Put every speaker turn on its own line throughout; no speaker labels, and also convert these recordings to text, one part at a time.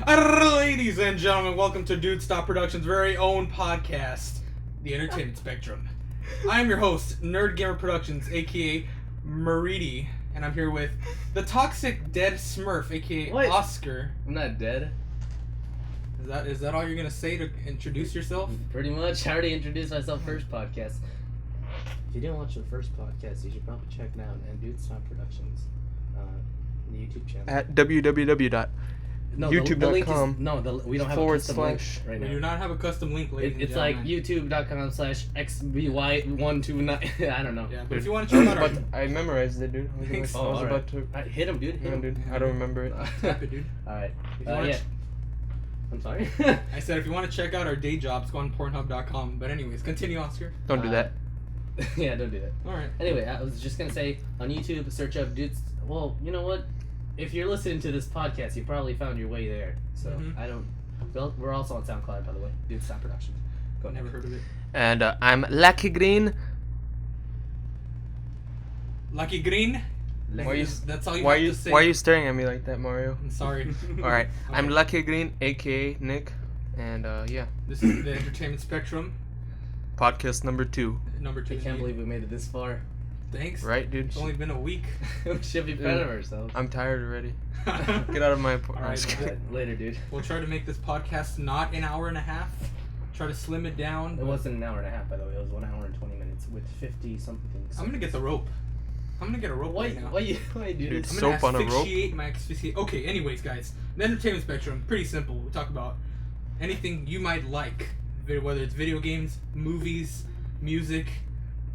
Ladies and gentlemen, welcome to DudeStopProductions' very own podcast, The Entertainment Spectrum. I'm your host, Nerd Gamer Productions, aka Maridi, and I'm here with the toxic dead Smurf, aka
What?
Oscar.
I'm not dead.
Is that all you're gonna say to introduce yourself?
Pretty much. I already introduced myself first podcast. If you didn't watch the first podcast, you should probably check it out and DudeStopProductions, the YouTube channel.
At www.youtube.com
we don't have a custom link right
We
now.
do not have a custom link, ladies and
It's like
gentlemen.
youtube.com/xby129. I don't know.
Yeah, but if you want to check out our...
I memorized it, dude. I was
alright.
about to.
Hit him, dude. Hit
No,
him.
dude. I don't remember it.
Tap it, dude.
Alright.
If you wanna
Yeah. I'm sorry.
I said if you want to check out our day jobs, go on Pornhub.com. But anyways, continue, Oscar.
Don't do that.
Yeah, don't do that.
Alright.
Anyway, I was just gonna say on YouTube, search up dudes. Well, you know what? If you're listening to this podcast, you probably found your way there. So
Mhm.
I don't. Well, we're also on SoundCloud, by the way. DudeStopProductions. Go
Never heard of it.
And I'm Lucky Green.
Lucky Green?
Why you-
That's all you
Why
have
are you
to say.
Why are you staring at me like that, Mario?
I'm sorry.
All right, I'm
Okay.
Lucky Green, aka Nick, and yeah,
This is the Entertainment Spectrum,
podcast number 2.
number 2.
I can't believe we made it this far.
Thanks.
Right, dude?
It's only been a week.
We should be proud of ourselves.
I'm tired already. Get out of my.
Alright,
Later, dude.
We'll try to make this podcast not an hour and a half. Try to slim it down.
It wasn't an hour and a half, by the way. It was 1 hour and 20 minutes with 50 something.
I'm gonna get the rope. I'm gonna get a rope
Why?
right now.
Why do
Dude,
this?
I'm gonna
soap on a rope?
asphyxiate my asphyxiate. Okay, anyways, guys. The Entertainment Spectrum, pretty simple. We talk about anything you might like, whether it's video games, movies, music,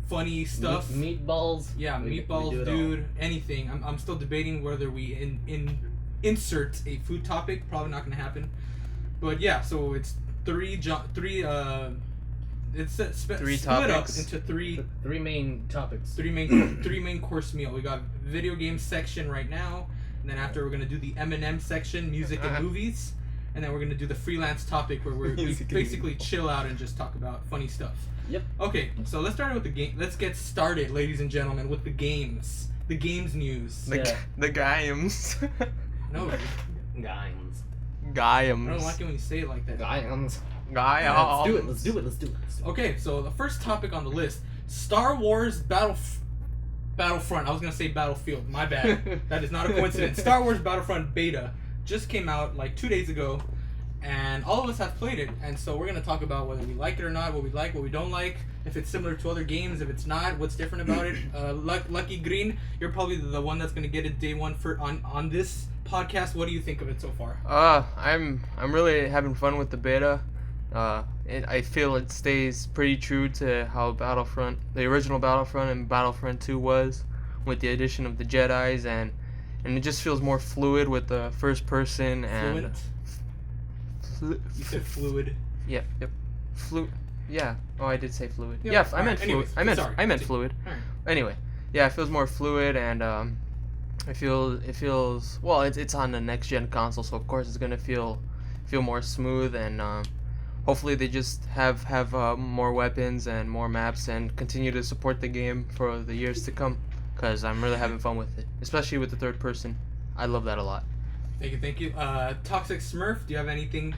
funny stuff.
Meatballs.
Yeah,
We
meatballs,
do it
dude. Anything. I'm still debating whether we insert a food topic. Probably not gonna happen. But yeah, so it's it's split up
topics.
into three
all. Three main topics.
three main course meal. We got video game section right now, and then after we're gonna do the M&M section, music and movies, and then we're gonna do the freelance topic where we
Music and
basically chill out and just talk about funny stuff.
Yep.
Okay, so let's start with the game. Let's get started, ladies and gentlemen, with the games. The games news.
Yeah.
The Gaiams.
No, I
Guys.
Gaiams.
don't like it when you say it like that.
Guys.
Gaiams.
Let's do it. Let's do it. Let's do it.
Okay, so the first topic on the list: Star Wars Battlefront. I was gonna say Battlefield. My bad. That is not a coincidence. Star Wars Battlefront beta just came out like 2 days ago, and all of us have played it. And so we're gonna talk about whether we like it or not, what we like, what we don't like, if it's similar to other games, if it's not, what's different about it. Lucky Green, you're probably the one that's gonna get it day one on this podcast. What do you think of it so far?
I'm really having fun with the beta. I feel it stays pretty true to how Battlefront, the original Battlefront and Battlefront 2 was, with the addition of the Jedis, and it just feels more fluid with the first person and.
Fluent. You said fluid.
Yep. Yeah. Oh, I did say fluid.
Yep.
Yeah, I
Alright,
meant fluid.
anyways,
I
sorry,
meant
continue.
fluid.
Alright.
Anyway, yeah, it feels more fluid, and it feels well. It's on the next gen console, so of course it's gonna feel more smooth, and hopefully they just have more weapons and more maps and continue to support the game for the years to come. Cause I'm really having fun with it, especially with the third person. I love that a lot.
Thank you. Toxic Smurf, do you have anything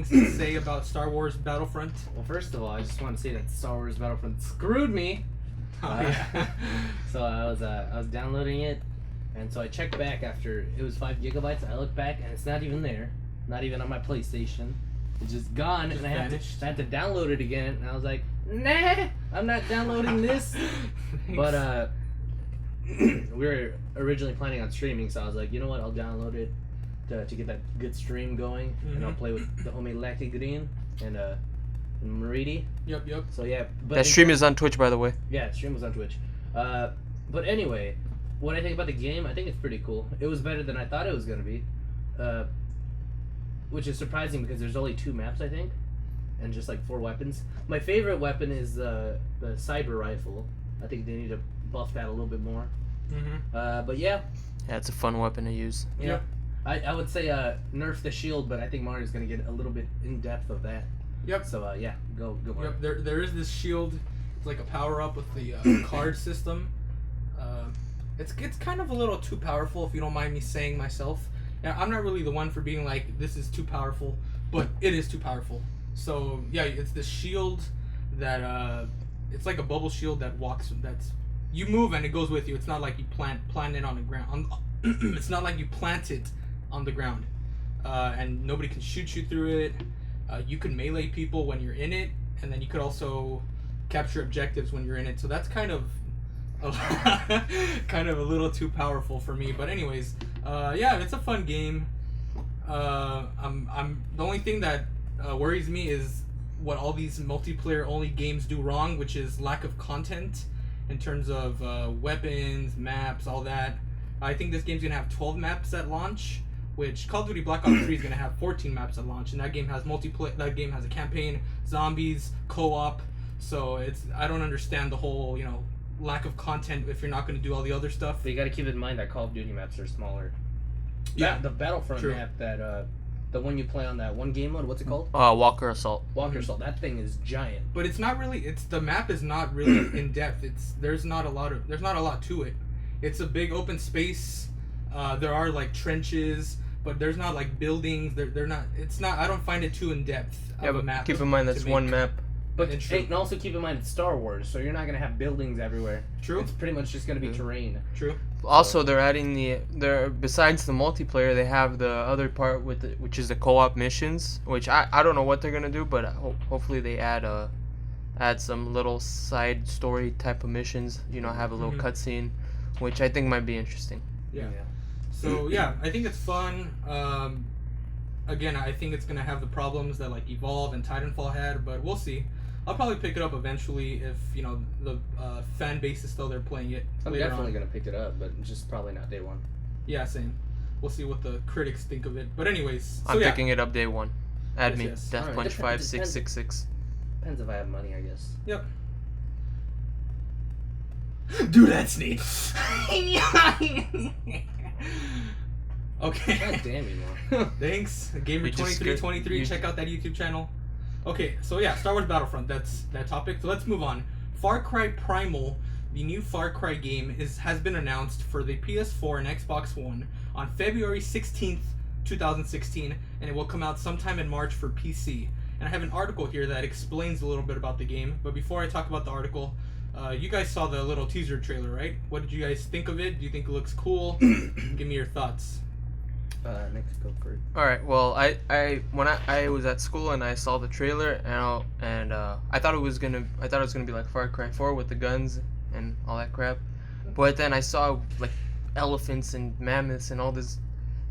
to say about Star Wars Battlefront?
Well, first of all, I just want to say that Star Wars Battlefront screwed me.
Oh, yeah.
So I was downloading it, and so I checked back after it was 5 gigabytes. I looked back, and it's not even there. Not even on my PlayStation. It's just gone,
Just
and I
vanished.
had to download it again. And I was like, nah, I'm not downloading this. But we were originally planning on streaming, so I was like, you know what? I'll download it to get that good stream going, and I'll play with the homie Lucky Green and Maridi.
Yep.
So yeah, but
That stream is on Twitch, by the way.
yeah, stream was on Twitch. But anyway, what I think about the game, I think it's pretty cool. It was better than I thought it was gonna be, which is surprising because there's only 2 maps, I think, and just like 4 weapons. My favorite weapon is the cyber rifle. I think they need to buff that a little bit more.
Mm-hmm.
But yeah,
Yeah, it's a fun weapon to use.
yeah.
Yep.
I would say nerf the shield, but I think Mario's gonna get a little bit in depth of that.
Yep.
So yeah, go Mario.
Yep. There is this shield. It's like a power up with the card system. It's kind of a little too powerful, if you don't mind me saying myself. Now, I'm not really the one for being like, this is too powerful, but it is too powerful. So, yeah, it's the shield that, it's like a bubble shield that walks, you move and it goes with you. It's not like you plant it on the ground. It's not like you plant it on the ground. And nobody can shoot you through it. You can melee people when you're in it, and then you could also capture objectives when you're in it. So that's kind of a little too powerful for me. But anyways, yeah, it's a fun game. I'm the only thing that worries me is what all these multiplayer only games do wrong, which is lack of content in terms of weapons, maps, all that. I think this game's gonna have 12 maps at launch, which Call of Duty Black Ops 3 is gonna have 14 maps at launch, and that game has multiplayer. That game has a campaign, zombies, co-op. So I don't understand the whole lack of content if you're not gonna do all the other stuff.
But you got to keep in mind that Call of Duty maps are smaller.
Yeah,
the Battlefront
true.
map that the one you play on that one game mode. What's it called?
Walker Assault.
Walker Assault. That thing is giant.
But it's not really. The map is not really in depth. There's not a lot to it. It's a big open space. There are like trenches, but there's not like buildings. They're not. It's not. I don't find it too in depth.
Yeah,
of a
but
map
keep in mind that's one map.
But and also keep in mind it's Star Wars, so you're not gonna have buildings everywhere.
True.
It's pretty much just gonna be terrain.
True.
Also, they're adding besides the multiplayer, they have the other part which is the co-op missions, which I don't know what they're gonna do, but hopefully they add some little side story type of missions. Have a little cutscene, which I think might be interesting.
Yeah. So yeah, I think it's fun. Again, I think it's gonna have the problems that like Evolve and Titanfall had, but we'll see. I'll probably pick it up eventually if the fan base is still there playing it.
I'm
later
definitely
on.
gonna pick it up, but just probably not day one.
Yeah, same. We'll see what the critics think of it. But anyways, so
I'm
yeah.
picking it up day one. Add me,
Yes.
Death
Alright,
Punch
depends-
5666.
Depends if I have money, I guess.
Yep. Dude, that's neat. Okay.
God damn you, man.
Thanks,
You just scared-
Gamer2323.
you-
Check out that YouTube channel. Okay, so yeah, Star Wars Battlefront. That's that topic. So let's move on. Far Cry Primal, the new Far Cry game, has been announced for the PS4 and Xbox One on February 16th, 2016, and it will come out sometime in March for PC. And I have an article here that explains a little bit about the game. But before I talk about the article, you guys saw the little teaser trailer, right? What did you guys think of it? Do you think it looks cool? Give me your thoughts.
Next, go for it.
All right. Well, when I was at school and I saw the trailer and I thought it was gonna be like Far Cry 4 with the guns and all that crap, but then I saw like elephants and mammoths and all this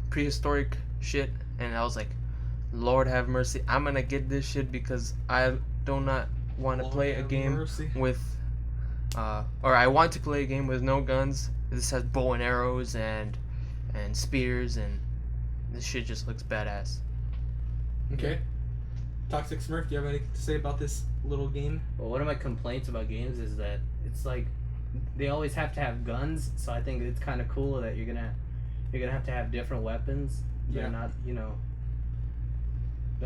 prehistoric shit, and I was like, Lord have mercy, I'm gonna get this shit because I do not want to play a game with, or I want to play a game with no guns. This has bow and arrows and spears and. This shit just looks badass.
Okay. Toxic Smurf, do you have anything to say about this little game?
Well, one of my complaints about games is that it's like they always have to have guns, so I think it's kind of cool that you're gonna have to have different weapons.
Yeah.
They're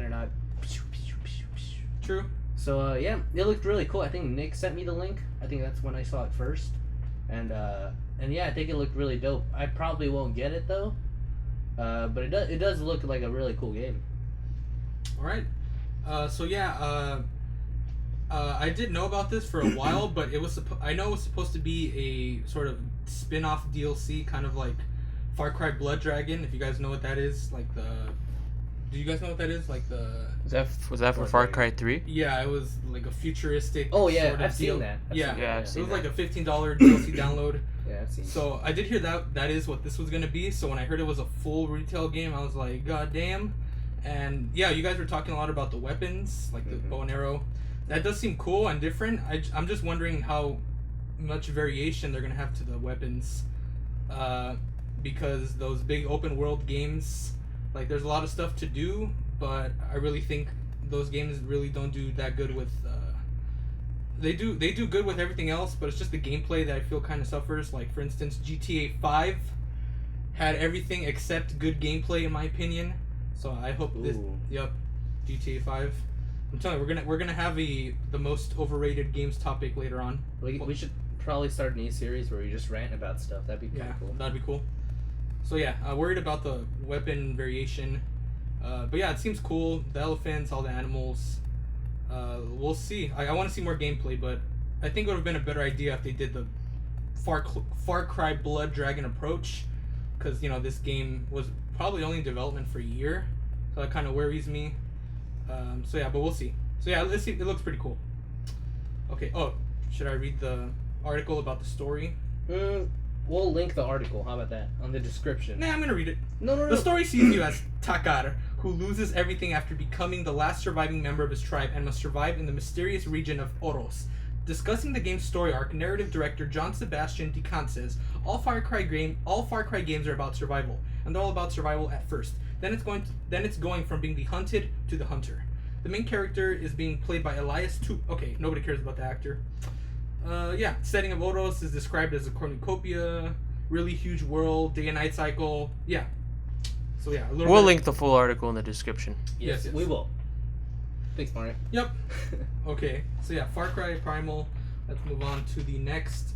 not.
True.
So yeah, it looked really cool. I think Nick sent me the link. I think that's when I saw it first, and yeah, I think it looked really dope. I probably won't get it though. But it does look like a really cool game.
All right. So yeah, I did know about this for a while, but I know it was supposed to be a sort of spin-off DLC, kind of like Far Cry Blood Dragon. If you guys know what that is, like do you guys know what that is? Like the.
Was that for Far Cry 3?
Yeah, it was like a futuristic.
Oh yeah,
sort of
I've seen that.
Yeah,
I've
it
seen
was
that.
like a $15 DLC download.
Yeah, I've seen.
So I did hear that is what this was gonna be. So when I heard it was a full retail game, I was like, God damn. And yeah, you guys were talking a lot about the weapons, like the bow and arrow. That does seem cool and different. I'm just wondering how much variation they're gonna have to the weapons, because those big open world games, like there's a lot of stuff to do, but I really think those games really don't do that good with. They do good with everything else, but it's just the gameplay that I feel kind of suffers. Like for instance, GTA 5 had everything except good gameplay in my opinion. So I hope this. Yep, GTA 5. I'm telling you, we're gonna have the most overrated games topic later on.
We should probably start an e-series where we just rant about stuff. That'd be kind of cool.
That'd be cool. So yeah, worried about the weapon variation. But yeah, it seems cool. The elephants, all the animals. We'll see. I want to see more gameplay, but I think it would have been a better idea if they did the Far Cry Blood Dragon approach, because this game was probably only in development for a year, so that kind of worries me. So yeah, but we'll see. So yeah, let's see. It looks pretty cool. Okay. Oh, should I read the article about the story?
We'll link the article. How about that on the description?
Nah, I'm gonna read it.
No.
The story sees you as Takar, who loses everything after becoming the last surviving member of his tribe and must survive in the mysterious region of Oros. Discussing the game's story arc, narrative director John Sebastian DeCant says, all Far Cry games are about survival, and they're all about survival at first. Then it's going from being the hunted to the hunter. The main character is being played by Elias Okay, nobody cares about the actor. Yeah, setting of Oros is described as a cornucopia, really huge world, day and night cycle. Yeah. So yeah,
we'll link the full article in the description.
Yes, we will. Thanks, Mario.
Yep. Okay, so yeah, Far Cry Primal. Let's move on to the next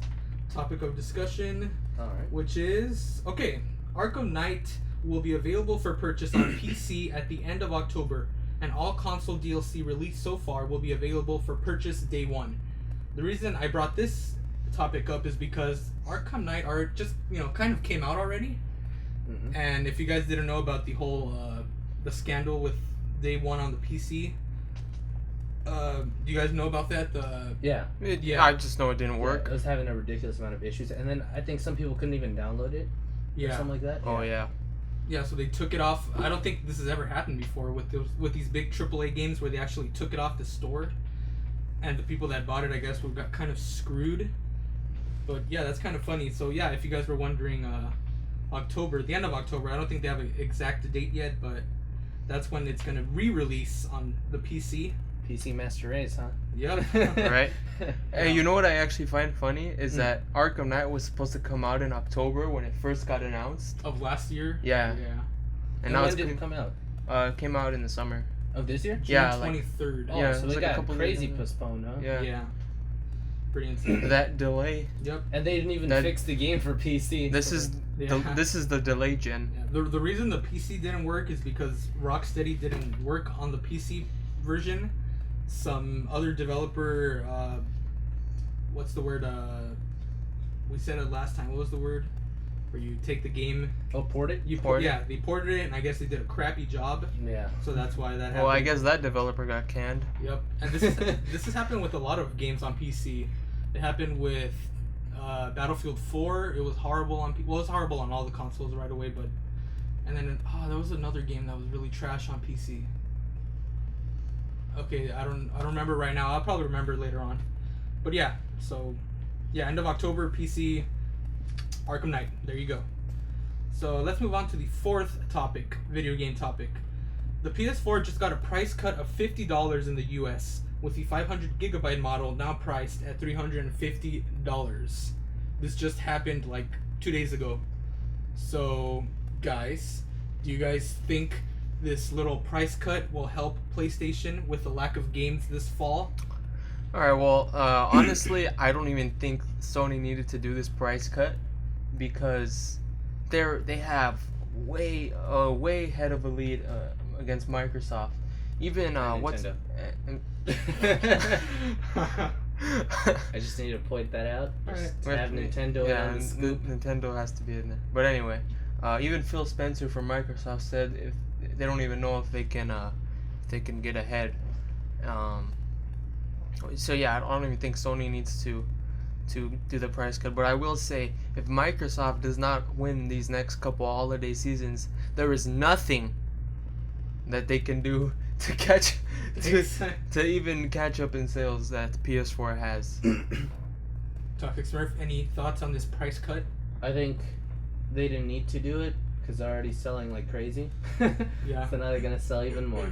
topic of discussion.
Alright.
Which is, okay, Arkham Knight will be available for purchase on PC at the end of October, and all console DLC released so far will be available for purchase day one. The reason I brought this topic up is because Arkham Knight just, kind of came out already.
Mm-hmm.
And if you guys didn't know about the whole, the scandal with day one on the PC, do you guys know about that?
Yeah.
I just know it didn't work.
It was having a ridiculous amount of issues, and then I think some people couldn't even download it.
Yeah.
Or something like that.
Oh yeah.
Yeah, so they took it off. I don't think this has ever happened before with these big AAA games where they actually took it off the store, and the people that bought it, I guess, got kind of screwed. But yeah, that's kind of funny. So yeah, if you guys were wondering, the end of October. I don't think they have an exact date yet, but that's when it's gonna re-release on the PC.
PC Master Race, huh?
Yep.
Right. Hey, you know what I actually find funny is that Arkham Knight was supposed to come out in October when it first got announced.
Of last year.
Yeah.
Yeah.
And now when did it come out?
It came out in the summer.
Of this year?
June 23rd.
Oh,
yeah,
so they got crazy postponed, huh?
Yeah.
Yeah. Pretty insane.
That delay.
Yep.
And they didn't even fix the game for PC.
This is the delay gen.
Yeah. The reason the PC didn't work is because Rocksteady didn't work on the PC version. Some other developer, what's the word? We said it last time. What was the word? Where you take the game.
Oh, port it?
Yeah, they ported it, and I guess they did a crappy job.
Yeah.
So that's why that happened.
Well, I guess that developer got canned.
Yep. And this has happened with a lot of games on PC. It happened with Battlefield 4. It was horrible on Well, it was horrible on all the consoles right away, but... And then, there was another game that was really trash on PC. Okay, I don't remember right now. I'll probably remember later on. But yeah, so... Yeah, end of October, PC, Arkham Knight. There you go. So let's move on to the fourth topic, video game topic. The PS4 just got a price cut of $50 in the US, with the 500GB model now priced at $350. This just happened like 2 days ago. So, guys, do you guys think this little price cut will help PlayStation with the lack of games this fall?
Alright, well, honestly, I don't even think Sony needed to do this price cut because they have way ahead of a lead against Microsoft. Even what's
I just need to point that out. Just
Right.
have Nintendo on the scoop.
Nintendo has to be in there. But anyway, even Phil Spencer from Microsoft said if they don't even know if they can get ahead. So yeah, I don't even think Sony needs to do the price cut. But I will say, if Microsoft does not win these next couple holiday seasons, there is nothing that they can do to even catch up in sales that PS4 has.
Toxic Smurf, any thoughts on this price cut?
I think they didn't need to do it because they're already selling like crazy.
Yeah.
So now they're gonna sell even more.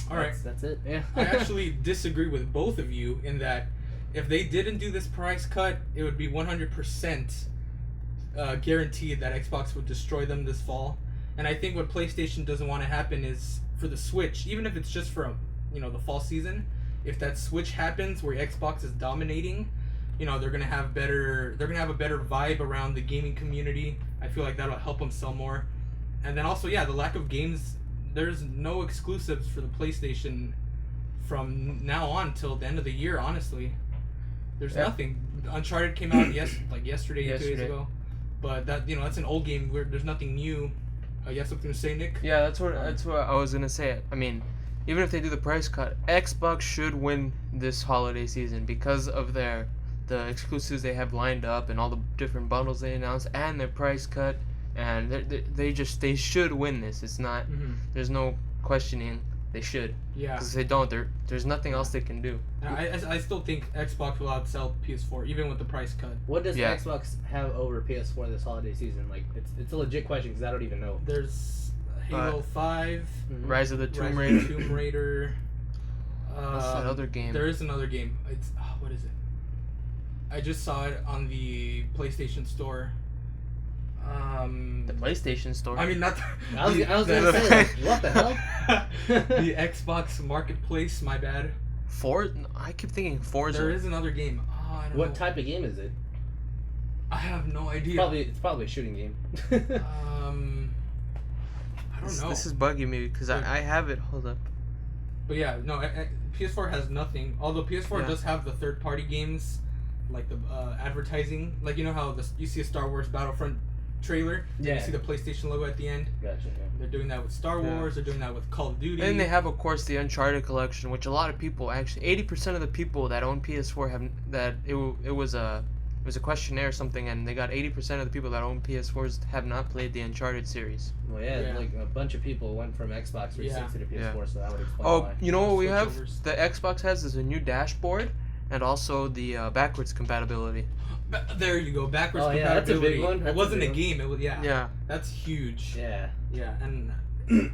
Alright.
That's it. Yeah.
I actually disagree with both of you in that if they didn't do this price cut, it would be 100% guaranteed that Xbox would destroy them this fall. And I think what PlayStation doesn't want to happen is for the Switch, even if it's just for the fall season, if that switch happens where Xbox is dominating, they're gonna have a better vibe around the gaming community. I feel like that'll help them sell more. And then also, yeah, the lack of games. There's no exclusives for the PlayStation from now on till the end of the year. Honestly, there's nothing. Uncharted came out yesterday, 2 days ago. But that's an old game where there's nothing new. You have something to say, Nick?
Yeah, that's what I was gonna say. I mean, even if they do the price cut, Xbox should win this holiday season because of the exclusives they have lined up and all the different bundles they announced and their price cut, and they should win this. It's not. There's no questioning. They should.
Yeah.
Because if they don't, there's nothing else they can do.
And I still think Xbox will outsell PS4 even with the price cut.
What does Xbox have over PS4 this holiday season? Like, it's a legit question because I don't even know.
There's Halo 5,
Rise of the Tomb Raider.
What's
that other game?
There is another game. It's what is it? I just saw it on the PlayStation Store.
The PlayStation Store.
I mean, not.
I was gonna say, like, what the hell?
The Xbox Marketplace. My bad.
I keep thinking Forza.
There is another game. I don't know.
What type of game is it?
I have no idea.
It's probably a shooting game.
I don't know.
This is bugging me because I have it. Hold up.
But yeah, no. PS4 has nothing. Although PS4 does have the third-party games, like the advertising. Like, you know how you see a Star Wars Battlefront trailer, you see the PlayStation logo at the end.
Gotcha. Yeah.
They're doing that with Star Wars. They're doing that with Call of Duty.
And they have, of course, the Uncharted collection, which a lot of people actually 80% of the people that own PS4 have that it was a questionnaire or something, and they got 80% of the people that own PS4s have not played the Uncharted series.
Well, like a bunch of people went from Xbox 360 to PS4, so that would explain why.
You know what we have?
Switchovers.
The Xbox has is a new dashboard and also the backwards compatibility.
There you go, backwards
compatibility. Yeah, that's a big one.
It wasn't a game. It was
Yeah.
That's huge.
Yeah.
Yeah, and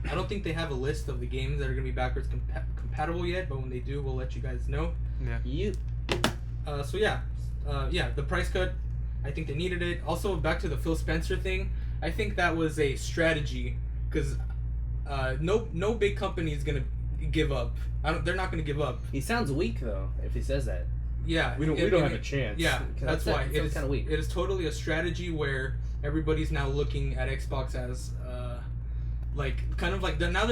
I don't think they have a list of the games that are gonna be backwards compatible yet, but when they do, we'll let you guys know.
Yeah.
The price cut, I think they needed it. Also, back to the Phil Spencer thing, I think that was a strategy because no big company is gonna give up. They're not gonna give up.
He sounds weak though if he says that.
Yeah,
we don't have a chance.
Yeah, that's why it is
kind of weak.
It is totally a strategy where everybody's now looking at Xbox as they're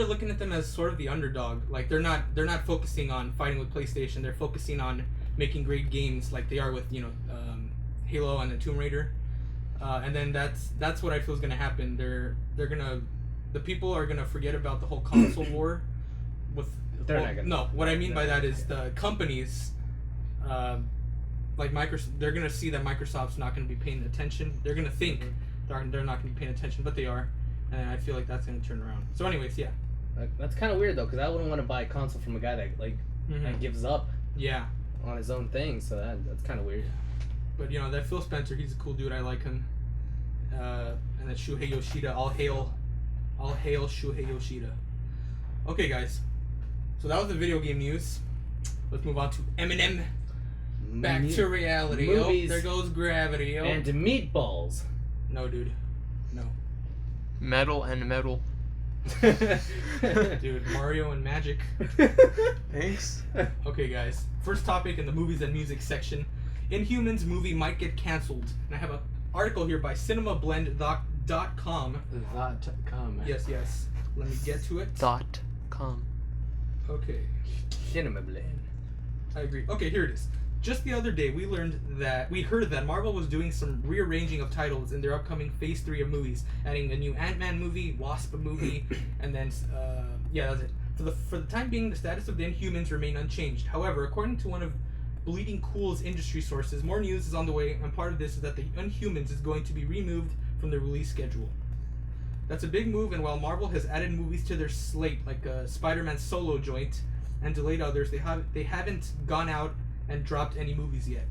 looking at them as sort of the underdog. Like they're not focusing on fighting with PlayStation. They're focusing on making great games like they are with Halo and the Tomb Raider. And then that's what I feel is gonna happen. The people are gonna forget about the whole console war. What I mean by that is the companies. Like Microsoft, they're gonna see that Microsoft's not gonna be paying attention. They're gonna think they're not gonna be paying attention, but they are, and I feel like that's gonna turn around. So, anyways, yeah.
That's kind of weird though, because I wouldn't want to buy a console from a guy that that gives up.
Yeah.
On his own thing, so that's kind of weird.
But that Phil Spencer, he's a cool dude. I like him. And then Shuhei Yoshida, all hail Shuhei Yoshida. Okay, guys. So that was the video game news. Let's move on to Eminem. Back to reality.
Movies,
there goes gravity.
And meatballs.
No, dude. No.
Metal and metal.
Dude, Mario and magic.
Thanks.
Okay, guys. First topic in the movies and music section. Inhumans movie might get cancelled. And I have an article here by cinemablend.com.
.com.
Yes. Let me get to it.
.com.
Okay.
Cinemablend.
I agree. Okay, here it is. Just the other day, we heard that Marvel was doing some rearranging of titles in their upcoming Phase 3 of movies, adding a new Ant-Man movie, Wasp movie, and then that's it. For the time being, the status of the Inhumans remain unchanged. However, according to one of Bleeding Cool's industry sources, more news is on the way, and part of this is that the Inhumans is going to be removed from the release schedule. That's a big move, and while Marvel has added movies to their slate, like Spider-Man solo joint, and delayed others, they haven't gone out and dropped any movies yet.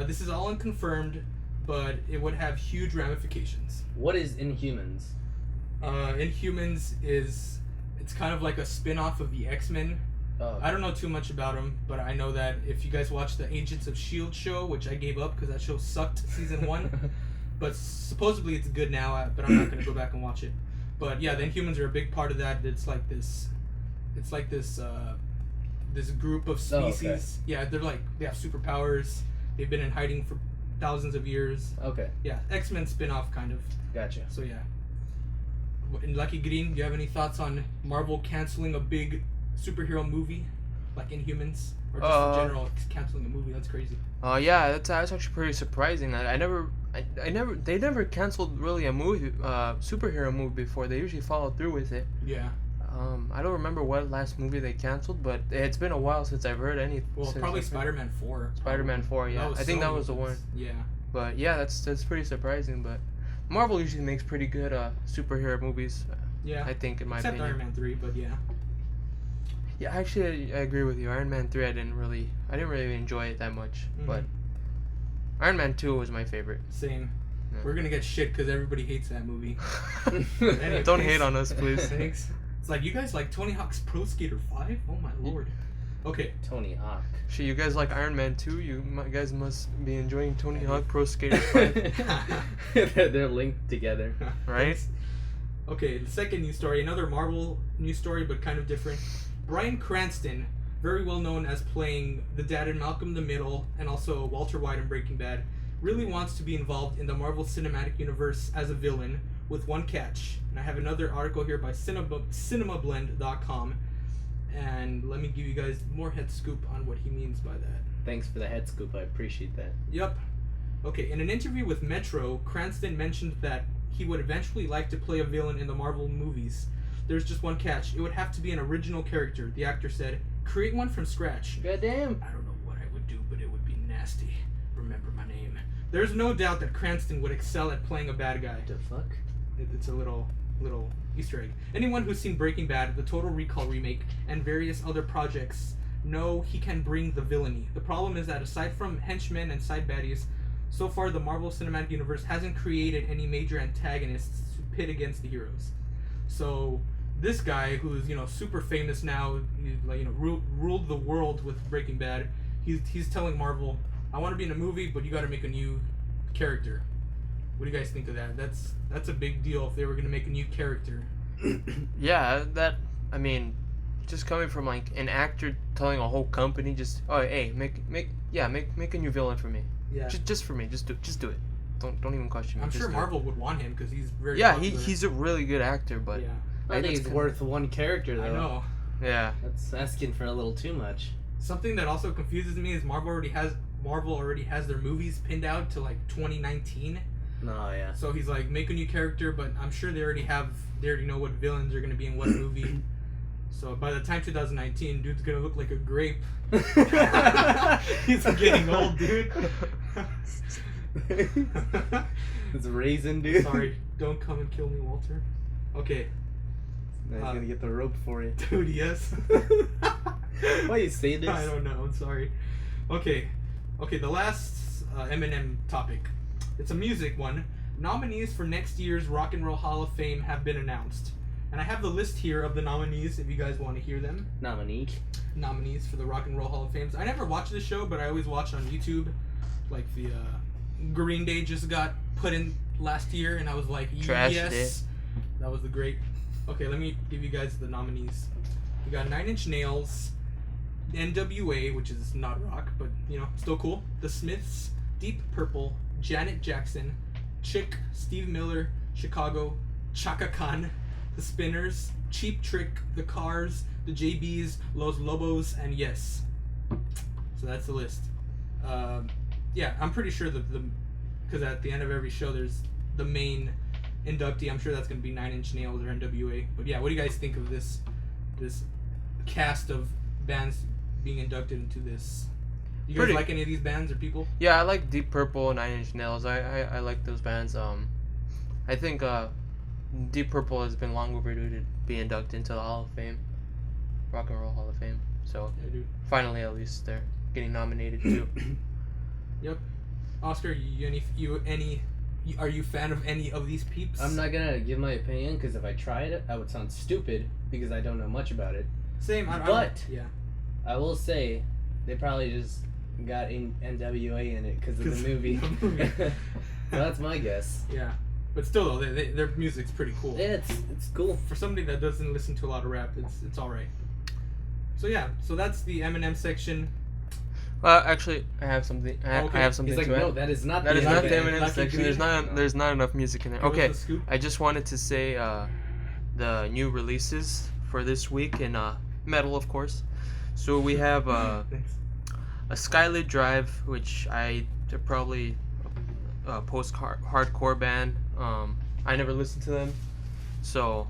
This is all unconfirmed, but it would have huge ramifications.
What is Inhumans?
Inhumans it's kind of like a spin-off of the X-Men.
Oh.
I don't know too much about them, but I know that if you guys watch the Agents of S.H.I.E.L.D. show, which I gave up because that show sucked season 1, but supposedly it's good now, but I'm not going to go back and watch it. But yeah, the Inhumans are a big part of that. It's like this this group of species.
Oh, okay.
Yeah, they have superpowers. They've been in hiding thousands of years.
Okay,
Yeah, X-Men spin-off kind of.
gotcha.
So yeah. And Lucky Green, do you have any thoughts on Marvel canceling a big superhero movie like Inhumans, or just in general canceling a movie? That's crazy.
Yeah, that's actually pretty surprising. I never, they never canceled really a movie, superhero movie before. They usually follow through with it.
Yeah.
I don't remember what last movie they canceled, but it's been a while since I've heard any.
Well, probably Spider-Man 4.
Spider-Man 4, yeah. I think that was the one.
Yeah.
But yeah, that's pretty surprising. But Marvel usually makes pretty good superhero movies.
Yeah.
I think, in my
Except
opinion.
Iron Man 3, but yeah.
Yeah, actually, I agree with you. Iron Man 3, I didn't really enjoy it that much.
Mhm.
But Iron Man 2 was my favorite.
Same.
Yeah.
We're gonna get shit because everybody hates that movie. Anyways.
Don't hate on us, please.
Thanks. It's like, you guys like Tony Hawk's Pro Skater 5? Oh my lord. Okay.
Tony Hawk.
Shit, you guys like Iron Man 2? You guys must be enjoying Tony Hawk Pro Skater 5,
They're linked together.
right?
Okay, the second news story, another Marvel news story, but kind of different. Bryan Cranston, very well known as playing the dad in Malcolm in the Middle and also Walter White in Breaking Bad, really wants to be involved in the Marvel Cinematic Universe as a villain, with one catch. And I have another article here by cinemablend.com, and let me give you guys more head scoop on what he means by that.
Thanks for the head scoop. I appreciate that.
Yep. Okay, in an interview with Metro, Cranston mentioned that he would eventually like to play a villain in the Marvel movies. There's just one catch. It would have to be an original character, the actor said. Create one from scratch.
Goddamn.
I don't know what I would do, but it would be nasty. Remember my name. There's no doubt that Cranston would excel at playing a bad guy.
The fuck?
It's a little Easter egg. Anyone who's seen Breaking Bad, the Total Recall remake, and various other projects know he can bring the villainy. The problem is that aside from henchmen and side baddies, so far the Marvel Cinematic Universe hasn't created any major antagonists to pit against the heroes. So this guy, who's super famous now, ruled the world with Breaking Bad, he's telling Marvel, I want to be in a movie, but you got to make a new character. What do you guys think of that? That's a big deal if they were going to make a new character.
Yeah, I mean, just coming from like an actor telling a whole company, just hey, make a new villain for me.
Yeah.
Just for me, just do it. Don't even question me.
I'm
just
sure
do it.
Marvel would want him because he's very popular.
he's a really good actor, but
Yeah.
I think it's worth one character, though.
I know.
yeah.
That's asking for a little too much.
Something that also confuses me is Marvel already has their movies pinned out to like 2019.
No, yeah.
So he's like, make a new character, but I'm sure they already know what villains are gonna be in what movie. So by the time 2019, dude's gonna look like a grape. He's getting old, dude.
It's raisin, dude.
Sorry, don't come and kill me, Walter. Okay,
Now he's gonna get the rope for you.
dude. Yes.
Why you say this?
I don't know. I'm sorry. Okay, the last Eminem topic. It's a music one. Nominees for next year's Rock and Roll Hall of Fame have been announced, and I have the list here of the nominees if you guys want to hear them. Nominees for the Rock and Roll Hall of Fame. I never watched this show, but I always watch on YouTube. Like the Green Day just got put in last year, and I was like,
Trashed
yes,
it.
that was the great. Okay, let me give you guys the nominees. We got 9 Inch Nails, NWA, which is not rock, but still cool. The Smiths, Deep Purple, Janet Jackson, Chick, Steve Miller, Chicago, Chaka Khan, The Spinners, Cheap Trick, The Cars, The JBs, Los Lobos, and Yes. So that's the list. Yeah, I'm pretty sure because at the end of every show there's the main inductee. I'm sure that's going to be 9 Inch Nails or NWA. But yeah, what do you guys think of this cast of bands being inducted into this? You guys like any of these bands or people?
Yeah, I like Deep Purple and 9 Inch Nails. I like those bands. I think Deep Purple has been long overdue to be inducted into the Hall of Fame, Rock and Roll Hall of Fame. So
Yeah, dude.
finally, at least they're getting nominated too.
Yep. Oscar, are you a fan of any of these peeps?
I'm not gonna give my opinion because if I tried it, I would sound stupid because I don't know much about it.
Same. Yeah.
I will say they probably just got NWA in it because of the movie. So that's my guess.
Yeah. But still, though, their music's pretty cool.
Yeah, it's cool.
For somebody that doesn't listen to a lot of rap, it's all right. So yeah, so that's the Eminem section.
Actually, I have something. I
Okay.
have something
He's like,
to
no,
add.
that is not.
That
the
is not
Eminem.
the Eminem
Lucky
section.
Green?
There's not enough music in there.
Give us
Okay,
the scoop.
I just wanted to say the new releases for this week in metal, of course. So we have
Thanks.
a Skylit Drive, which they're probably a post-hardcore band. I never listened to them, so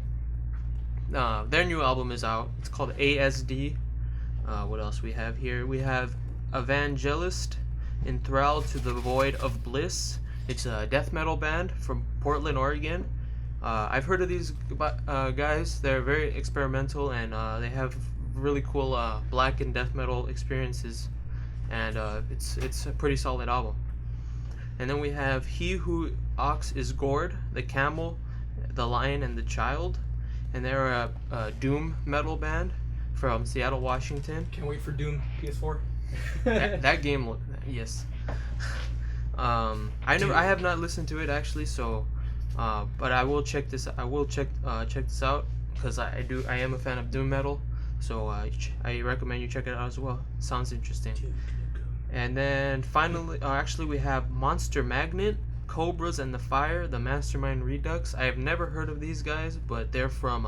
their new album is out. It's called ASD. What else we have here? We have Evangelist, Enthralled to the Void of Bliss. It's a death metal band from Portland, Oregon. I've heard of these guys. They're very experimental and they have really cool black and death metal experiences, and it's a pretty solid album. And then we have He Who Ox is Gored, The Camel, The Lion, and the Child, and they're a doom metal band from Seattle, Washington.
Can't wait for Doom PS4.
that game, yes. I have not listened to it actually, so but I will check this. I will check this out because I am a fan of doom metal, so I recommend you check it out as well. Sounds interesting. And then finally, actually, we have Monster Magnet, Cobras and the Fire, the Mastermind Redux. I have never heard of these guys, but they're from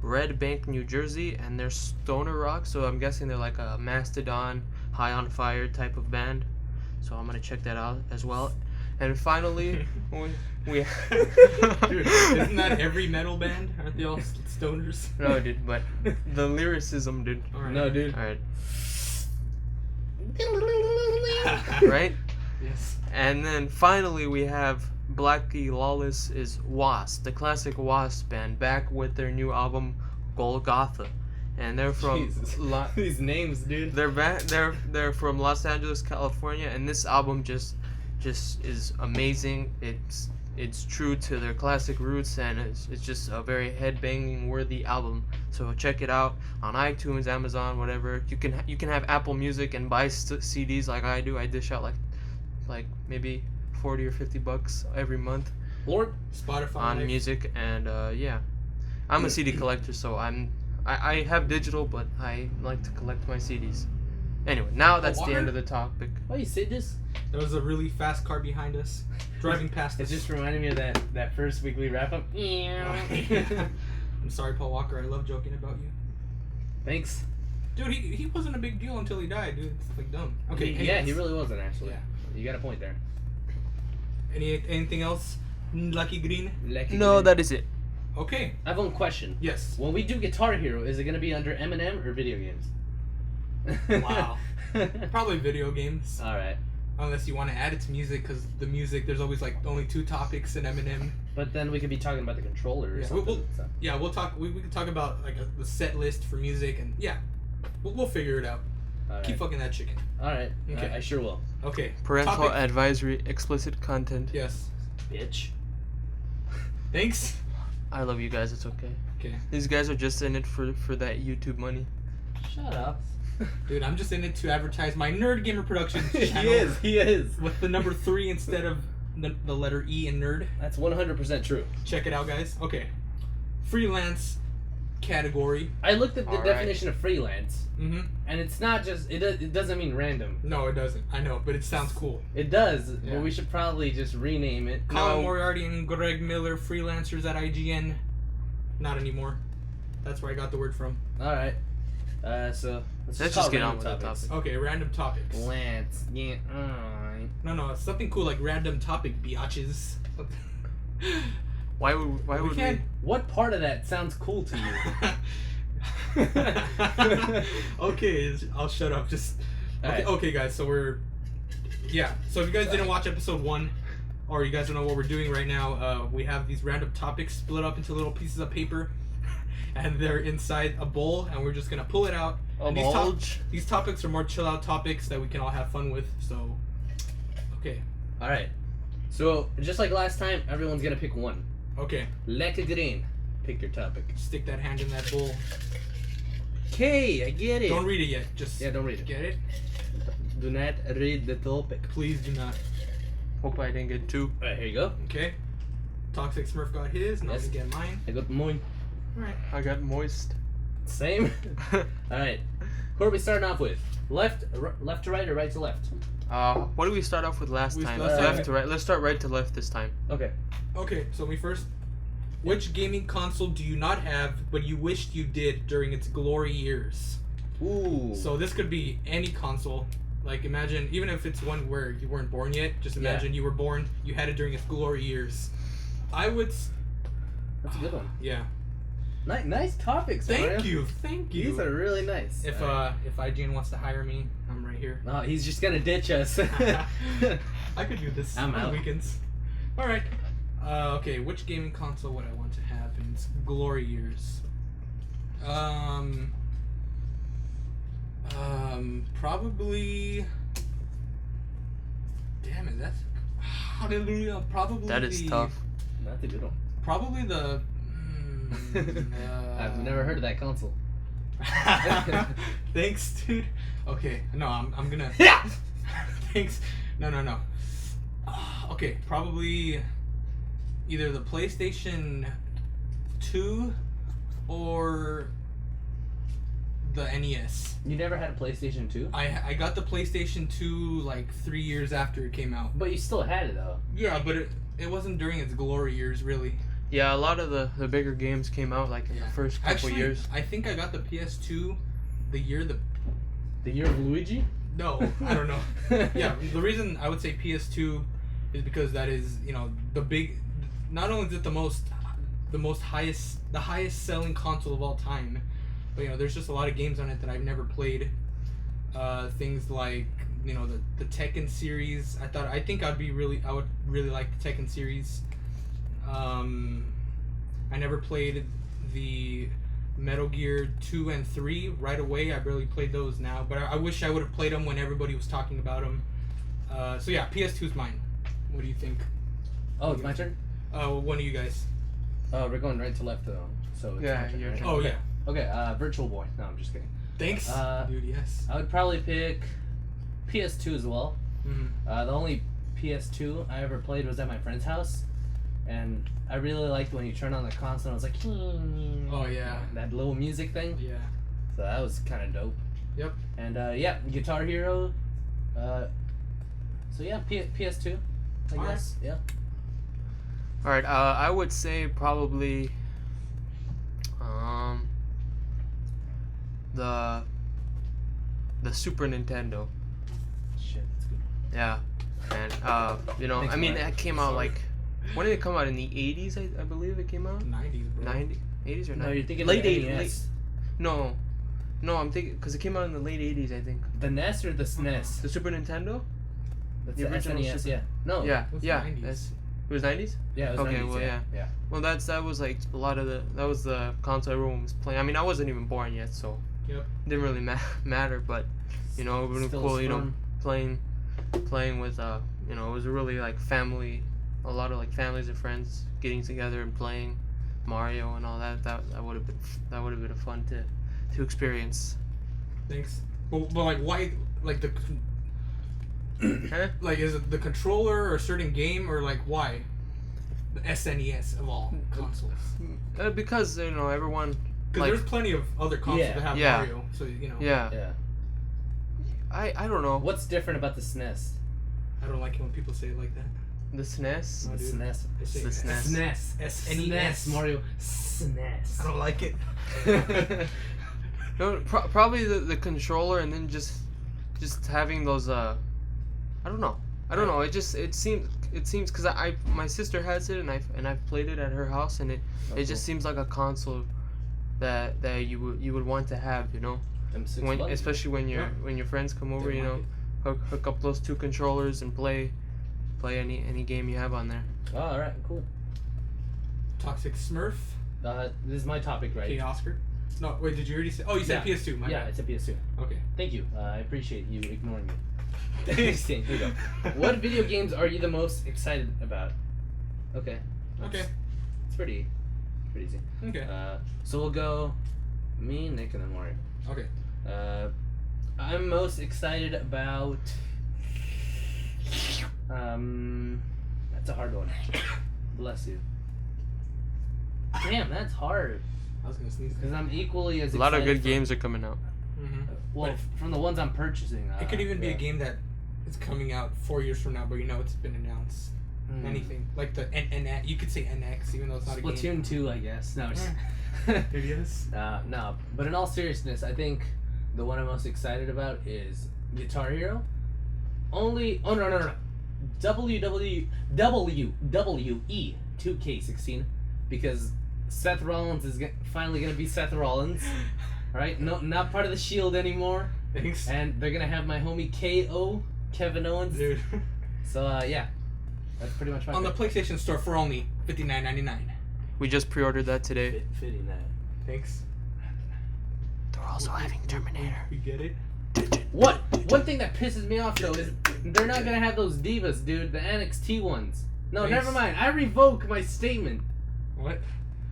Red Bank, New Jersey, and they're stoner rock. So I'm guessing they're like a Mastodon, High on Fire type of band. So I'm gonna check that out as well. And finally, we
Dude, isn't that every metal band? Aren't they all stoners?
no, dude, but the lyricism, dude.
All right.
No, dude.
All right. Right?
Yes.
And then finally we have Blackie Lawless is Wasp, the classic Wasp band, back with their new album Golgotha, and they're from
Jesus. These names, dude.
they're from Los Angeles, California, and this album just is amazing. It's true to their classic roots, and it's just a very headbanging worthy album. So check it out on iTunes, Amazon, whatever. You can have Apple Music and buy CDs like I do. I dish out like maybe $40 or $50 every month
Lord.
Spotify.
on music, and yeah, I'm a CD collector, so I have digital, but I like to collect my CDs. Anyway, now that's the
water?
end of the topic.
Why you say this?
There was a really fast car behind us, driving past
It
us.
just reminded me of that first weekly wrap up.
I'm sorry, Paul Walker. I love joking about you.
Thanks.
Dude, he wasn't a big deal until he died, dude. It's like dumb. Okay.
Yeah, he really wasn't actually.
Yeah.
You got a point there.
Anything else, Lucky Green?
No, that is it.
Okay.
I have one question.
Yes.
When we do Guitar Hero, is it gonna be under Eminem or video games?
Wow. Probably video games.
All right.
Unless you want to add it to music, because the music, there's always like only 2 topics in Eminem.
But then we could be talking about the controller or
Yeah,
something.
Yeah, we'll talk. We can talk about like the set list for music, and yeah, we'll figure it out.
All right.
Keep fucking that chicken.
All right.
Okay.
I sure will.
Okay.
Parental
Topic.
advisory, explicit content.
Yes.
Bitch.
Thanks.
I love you guys. It's okay.
Okay.
These guys are just in it for that YouTube money.
Shut up.
Dude, I'm just in it to advertise my Nerd Gamer Productions channel.
He is.
With the number 3 instead of the letter E in nerd.
That's 100% true.
Check it out, guys. Okay. Freelance category.
I looked at the
All right.
definition of freelance,
Mm-hmm.
and it's not just it doesn't mean random.
No, it doesn't. I know, but it sounds cool.
It does,
Yeah.
but we should probably just rename it.
Colin Moriarty and Greg Miller, freelancers at IGN. Not anymore. That's where I got the word from.
All right. So let's
Let's
call
just get
random
on with the
topics.
topic.
Okay, random topics.
Lance. Yeah. Alright.
No, it's something cool like random topic biatches.
Why would we?
What part of that sounds cool to you?
Okay, I'll shut up. Just okay,
Alright.
okay, guys. So So if you guys didn't watch episode 1, or you guys don't know what we're doing right now, we have these random topics split up into little pieces of paper, and they're inside a bowl, and we're just gonna pull it out. And these topics are more chill out topics that we can all have fun with. So, okay,
All right. So just like last time, everyone's gonna pick one.
okay.
Like a green. Pick your topic.
Stick that hand in that bowl.
Okay, I get it.
Don't read it yet. Just
Yeah, don't read it.
Get it?
Do not read the topic.
Please do not.
Hope I didn't get 2.
All right, here you go.
Okay. Toxic Smurf got his. Now
Yes.
I'm gonna get mine.
I got mine.
All right.
I got moist.
Same. All right. Who are we starting off with? Left to right or right to left?
What did we start off with last time? Left to right. Let's start right to left this time.
Okay.
Okay, so me first. Which gaming console do you not have, but you wished you did during its glory years?
Ooh.
So this could be any console. Like, imagine, even if it's one where you weren't born yet, just imagine you were born, you had it during its glory years. I would...
That's a good one.
Yeah.
Nice topics,
Thank
Mario.
you.
These are really nice.
If IGN wants to hire me, I'm right here.
No, he's just gonna ditch us.
I could do this
I'm
on
out.
weekends. Alright. Okay, which gaming console would I want to have in its glory years? Probably... Damn it, that's... Hallelujah, probably
That is tough.
That's a good one.
Probably the...
I've never heard of that console.
Thanks, dude. Okay, no, I'm gonna... Thanks. No. Okay, probably either the PlayStation 2 or the NES.
You never had a PlayStation 2?
I got the PlayStation 2 like 3 years after it came out.
But you still had it though.
Yeah, but it wasn't during its glory years, really.
Yeah, a lot of the bigger games came out like in the first couple
Actually,
years.
I think I got the PS2 the year
The year of Luigi?
No, I don't know. Yeah, the reason I would say PS2 is because that is, the big... Not only is it the highest selling console of all time, but there's just a lot of games on it that I've never played. Things like the Tekken series. I think I would really like the Tekken series. I never played the Metal Gear 2 and 3 right away. I barely played those now, but I wish I would have played them when everybody was talking about them. So yeah, PS2's mine. What do you think?
Oh, it's my turn?
One of you guys.
We're going right to left though. So it's
Yeah,
my turn,
your
right?
turn.
Oh
Okay.
yeah.
Okay, Virtual Boy. No, I'm just kidding.
Thanks, dude. Yes.
I would probably pick PS2 as well.
Mm-hmm.
The only PS2 I ever played was at my friend's house, and I really liked when you turn on the console. It was like,
Oh yeah.
that little music thing.
Yeah.
So that was kind of dope.
Yep.
And yeah, Guitar Hero. So yeah, PS2. I
Alright.
guess. Yeah.
All right, I would say probably the Super Nintendo.
Shit, that's good.
Yeah, and
Thanks,
I mean,
Mark.
that came out like, when did it come out? In the 80s, I believe it came out.
90s, bro.
80s or 90s?
No, you're thinking
late
of the
80s.
NES.
No, I'm thinking because it came out in the late 80s, I think.
The NES or the SNES?
The Super Nintendo.
That's
The
the
original
SNES.
Super-
Yeah. No.
Yeah,
It was
yeah.
90s.
It was 90s.
Yeah. It was
Okay,
90s,
well,
yeah.
Well, that was like a lot of that was the console everyone was playing. I mean, I wasn't even born yet, so
Yep.
it didn't really matter. But it would have been
Still
cool,
fun.
playing with it was really like family, a lot of like families and friends getting together and playing Mario and all that. That would have been fun to experience.
Thanks. But like, why? Like the
Huh?
like, is it the controller or a certain game, or like why? The SNES of all consoles.
Because everyone.
Because
Like-
there's plenty of other consoles
Yeah.
that have
Yeah.
Mario, so
Yeah.
Yeah.
I don't know.
What's different about the SNES?
I don't like it when people say it like that.
The SNES.
No,
The
dude.
SNES.
I say
The SNES.
SNES. SNES.
Mario. SNES.
I don't like it.
No, probably the controller, and then just having those I don't know. It seems because my sister has it, and I've played it at her house, and it just seems like a console that you would want to have,
M6
when
button.
especially when your friends come over,
They like it.
hook up those two controllers and play any game you have on there.
Oh, all right, cool.
Toxic Smurf.
This is my topic, right?
Okay, Oscar. No, wait. Did you already say? Oh, you said
Yeah.
PS2. My
Yeah,
bad.
it's a PS2.
Okay.
Thank you. I appreciate you ignoring me.
Thanks.
Here you go. What video games are you the most excited about? Okay.
Okay.
It's pretty easy.
Okay.
So we'll go me, Nick, and then Mario.
Okay.
I'm most excited about. That's a hard one. Bless you. Damn, that's hard.
I was gonna sneeze.
Because I'm equally as
A lot of
excited
good
for-
games are coming out.
Mm-hmm.
Well, from the ones I'm purchasing.
It could even be a game that is coming out 4 years from now, but it's been announced. Anything like the NX, you could say NX, even though it's not a game.
Splatoon 2, I guess. No, just
Yes.
no. But in all seriousness, I think the one I'm most excited about is Guitar Hero. No. WWE 2K16, because Seth Rollins is finally gonna be Seth Rollins, right? No, not part of the Shield anymore.
Thanks.
And they're gonna have my homie KO, Kevin Owens.
Dude.
So yeah, that's pretty much my
on the PlayStation Store for only $59.99.
We just pre-ordered that today.
fitting that.
Thanks.
They're also having Terminator.
We get it.
One thing that pisses me off though is they're not gonna have those divas, dude. The NXT ones. No,
Thanks.
never mind. I revoke my statement.
What?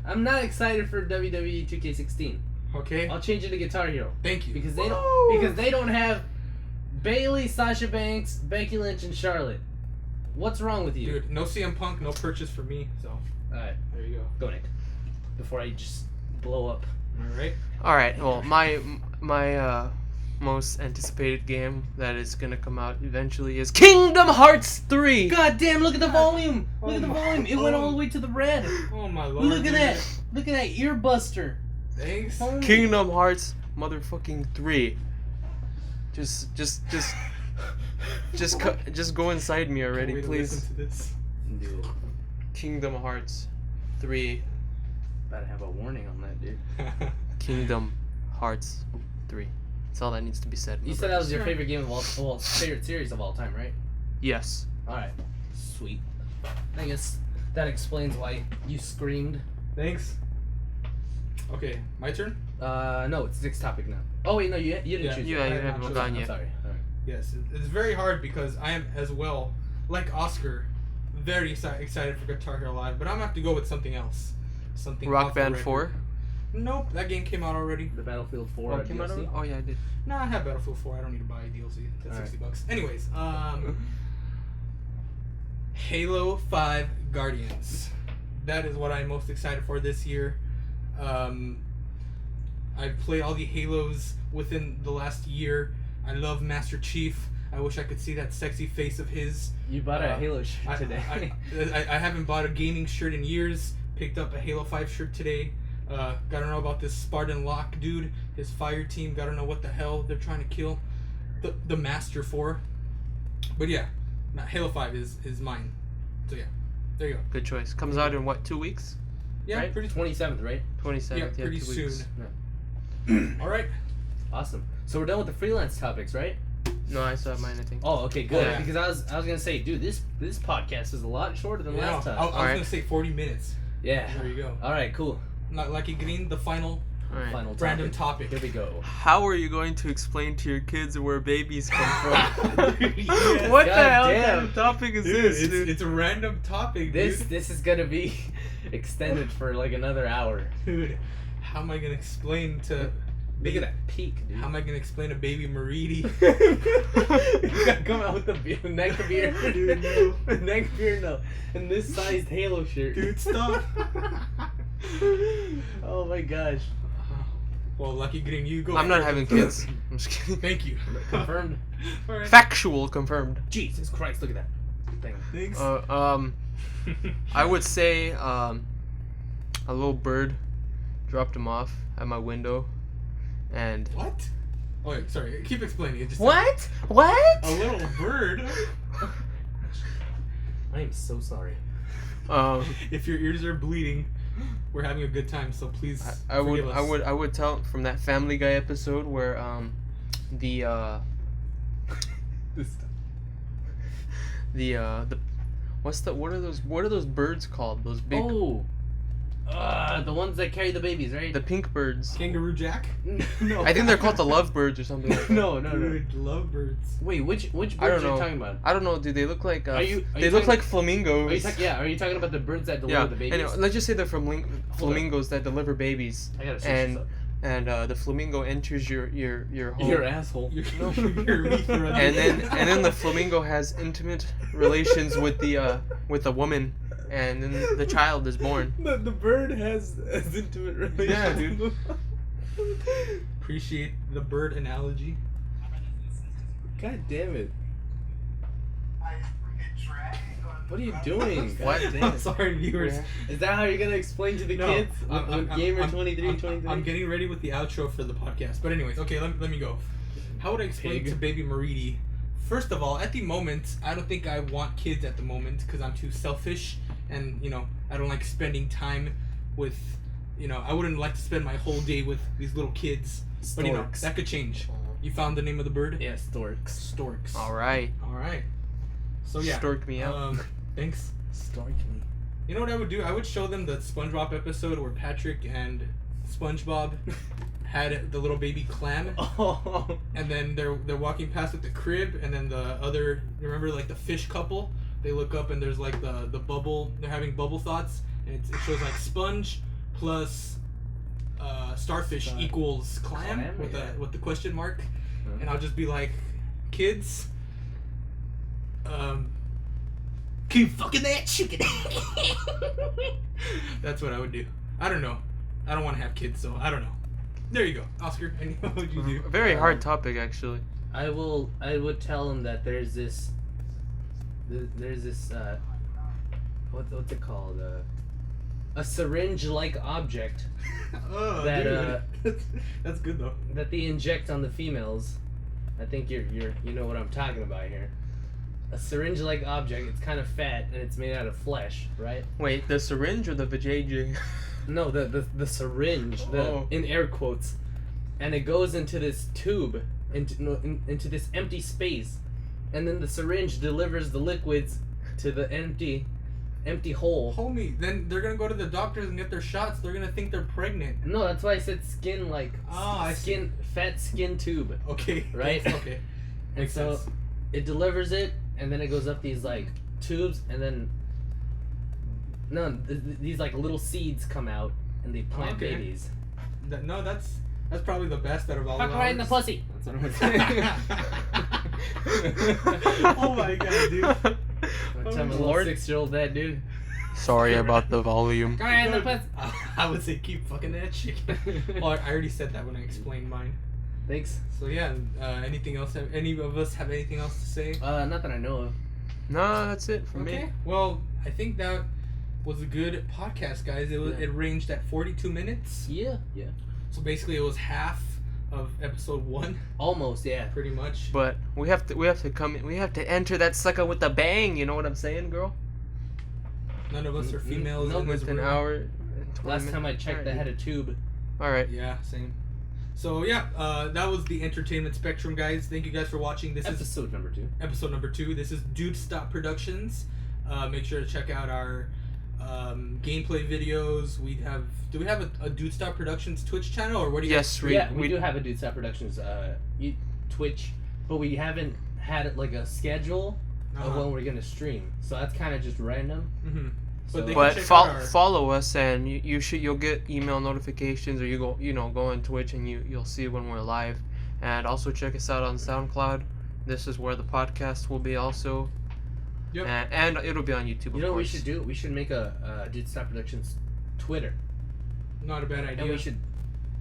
I'm not excited for WWE 2K16.
Okay.
I'll change it to Guitar Hero
Thank you.
because they don't have Bailey, Sasha Banks, Becky Lynch, and Charlotte. What's wrong with you?
Dude, no CM Punk, no purchase for me. So
Alright,
there you go.
go Nick. Before I just blow up.
All right.
All right. Well, my most anticipated game that is gonna come out eventually is Kingdom Hearts 3.
God damn! Look at the volume. Look at the
my-
volume. It went all the way to the red.
Oh my lord.
Look at
dude.
that. Look at that earbuster.
Thanks.
Holy-
Kingdom Hearts motherfucking 3. Just go inside me
Can't
already,
wait to
please.
listen to this.
Dude,
Kingdom Hearts 3.
better have a warning on that, dude.
Kingdom Hearts 3. That's all that needs to be said.
You said that was your favorite game of all, well, favorite series of all time, right?
Yes.
All right, sweet. I guess that explains why you screamed.
Thanks. Okay, my turn.
No, it's Nick's topic now. Oh wait, no, you didn't
Yeah.
choose.
Yeah,
it.
you
I-
haven't
I'm
gone
I'm
yet.
sorry. All right.
Yes, it's very hard because I am as well, like Oscar, very excited for Guitar Hero Live, but I'm gonna have to go with something else. Something.
Rock
off the
Band
record.
4.
Nope, that game came out already.
The Battlefield 4
Came out
DLC.
already? Oh yeah, I did.
No, I have Battlefield 4. I don't need to buy a DLC. That's
Alright.
$60. Anyways, Halo 5 Guardians. That is what I'm most excited for this year. I've played all the Halos within the last year. I love Master Chief. I wish I could see that sexy face of his.
You bought a Halo shirt today.
I haven't bought a gaming shirt in years. Picked up a Halo 5 shirt today. Gotta know about this Spartan Locke dude. His fire team. Gotta know what the hell they're trying to kill the Master for. But yeah, Halo 5 is mine. So yeah, there you go.
Good choice. Comes out in what, 2 weeks?
Yeah,
right?
pretty
27th, right?
27th.
Yeah,
Yeah,
pretty
2 weeks.
soon. All right.
Awesome. So we're done with the freelance topics, right?
No, I still have mine, I think.
Oh, okay, good.
Oh, yeah.
Because I was gonna say, dude, this podcast is a lot shorter than
Yeah,
last time.
I was
Alright.
gonna say 40 minutes.
Yeah.
There you go.
All right, cool.
Not Lucky Green, the final
Alright.
Final
random
topic.
topic.
Here we go.
How are you going to explain to your kids where babies come from?
Yes.
What the
God
hell
damn.
kind of topic is
Dude,
this,
it's,
dude?
it's a random topic,
This
dude.
is gonna be extended for like another hour.
Dude, how am I gonna explain to...
Look at that peak, dude.
How am I gonna explain to baby Maridi?
You gotta come out with the neck beard.
Dude, no.
Neck beard, no. And this sized Halo shirt.
Dude, stop.
Oh my gosh.
Well, Lucky Green, you go.
I'm not
first.
having kids. I'm just kidding.
Thank you.
Confirmed.
Alright.
Factual confirmed.
Jesus Christ, look at that thing.
Thanks.
I would say a little bird dropped him off at my window, and
What? Oh, wait, sorry. Keep explaining. It just
what? What?
A little bird.
I am so sorry.
If your ears are bleeding, we're having a good time. So please,
I would
forgive us.
I would tell from that Family Guy episode where the what are those birds called? Those big
Oh. The ones that carry the babies, right?
the pink birds.
Kangaroo Jack.
No.
I think they're called the lovebirds or something like that.
No.
Dude, lovebirds.
Wait, which birds
I don't
are you
know.
talking about?
I don't know, dude. They look like
Are you
they look
talking-
like flamingos.
Are you talking about the birds that deliver
Yeah,
the babies?
and let's just say they're flamingos that deliver babies,
I gotta search
and
this up.
and the flamingo enters your home.
Your asshole.
Your urethra.
and then the flamingo has intimate relations with the woman, and then the child is born.
The bird has intimate relations.
Yeah, dude.
appreciate the bird analogy.
God damn it. What are you doing?
What?
God damn
I'm
it.
sorry, viewers.
Is that how you're gonna explain to the kids? Gamer 23.
I'm getting ready with the outro for the podcast. But anyways, okay, let me go. How would I explain to baby Maridi? First of all, at the moment, I don't think I want kids at the moment because I'm too selfish and, you know, I don't like spending time with, you know, I wouldn't like to spend my whole day with these little kids. But, you know,
Storks.
that could change. You found the name of the bird?
Yeah, storks.
Storks.
All right.
So, yeah.
Stork me out.
Thanks.
Stork me.
You know what I would do? I would show them the SpongeBob episode where Patrick and SpongeBob had the little baby clam,
Oh.
and then they're walking past with the crib, and then the other, you remember like the fish couple? They look up and there's like the bubble. They're having bubble thoughts, and it shows like sponge plus starfish equals clam with the question mark, and I'll just be like, kids, keep fucking that chicken. That's what I would do. I don't know. I don't want to have kids, so I don't know. There you go, Oscar. What would you do?
A very hard topic, actually.
I would tell him that there's this what's it called, a syringe-like object
Oh,
that
dude. That's good though.
that they inject on the females. I think you know what I'm talking about here. A syringe-like object. It's kind of fat and it's made out of flesh, right?
Wait, the syringe or the vajayjay?
No, the syringe,
Oh.
in air quotes, and it goes into this tube, into this empty space, and then the syringe delivers the liquids to the empty hole.
Homie, then they're gonna go to the doctors and get their shots. They're gonna think they're pregnant.
No, that's why I said skin, like fat skin tube,
Okay.
right?
Okay.
And
Makes
so
sense.
it delivers it, and then it goes up these like tubes, and then these like little seeds come out, and they plant
Okay.
babies.
No, that's probably the best out of all.
Fuck
of
right in the
ours.
pussy. That's what I'm gonna say.
Oh my god, dude.
I'm a little
Lord.
6-year-old that dude.
Sorry about the volume.
Go right in the pussy.
I would say keep fucking that chicken. Oh, I already said that when I explained mine.
Thanks.
So yeah, anything else? Any of us have anything else to say?
Not that I know of.
No, that's it for
Okay.
me.
Well, I think that was a good podcast, guys. It ranged at 42 minutes.
Yeah.
So basically, it was half of episode 1,
Almost, yeah.
pretty much.
But we have to enter that sucker with a bang. You know what I'm saying, girl?
None of us are females.
no,
in this
With an
room.
hour. and 20
Last time I
minutes.
checked, they
Alright.
had a tube.
All right.
Yeah, same. So yeah, that was the entertainment spectrum, guys. Thank you guys for watching. This is
Episode number 2.
episode number 2. This is DudeStopProductions. Make sure to check out our gameplay videos. Do we have a DudeStopProductions Twitch channel, or what do you?
Yes,
We do have a Dude Stop Productions Twitch, but we haven't had like a schedule of when we're gonna stream. So that's kind of just random.
Mm-hmm.
So-
they
But
can check out our-
follow us, and you'll get email notifications, or go on Twitch and you'll see when we're live, and also check us out on SoundCloud. This is where the podcast will be also.
Yep.
And it'll be on YouTube.
You know
of
what we
course.
should do? We should make a Dude Stop Productions Twitter,
Not a bad idea.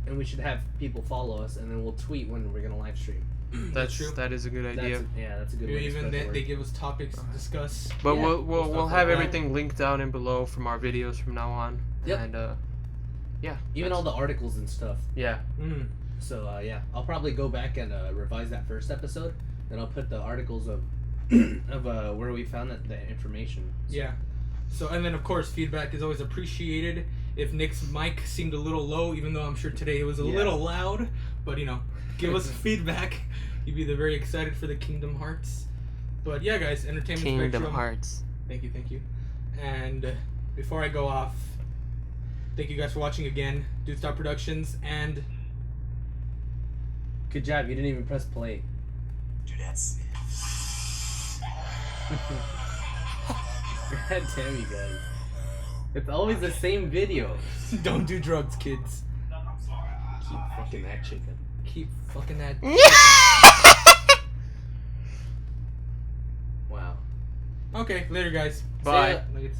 and we should have people follow us, and then we'll tweet when we're gonna live stream.
That's true.
That is a good idea.
That's a good way to
Even
spread the
then,
word.
they give us topics to discuss.
But
Yeah.
we'll
Stuff
have
like that.
everything linked down and below from our videos from now on.
Yep.
And yeah.
Even all the articles and stuff.
Yeah.
Mm.
So yeah, I'll probably go back and revise that first episode, and I'll put the articles of where we found that information. So.
Yeah. So, and then of course, feedback is always appreciated. If Nick's mic seemed a little low, even though I'm sure today it was a little loud, but give us feedback. You'd be very excited for the Kingdom Hearts. But yeah, guys, entertainment
Kingdom
spectrum.
Hearts.
Thank you. And before I go off, thank you guys for watching again. Dude Stop Productions, and
Good job. You didn't even press play. God damn you guys. It's always the same video.
don't do drugs, kids.
Keep fucking that chicken.
Keep fucking that.
Wow.
Okay, later, guys.
Bye.
See ya.
Later.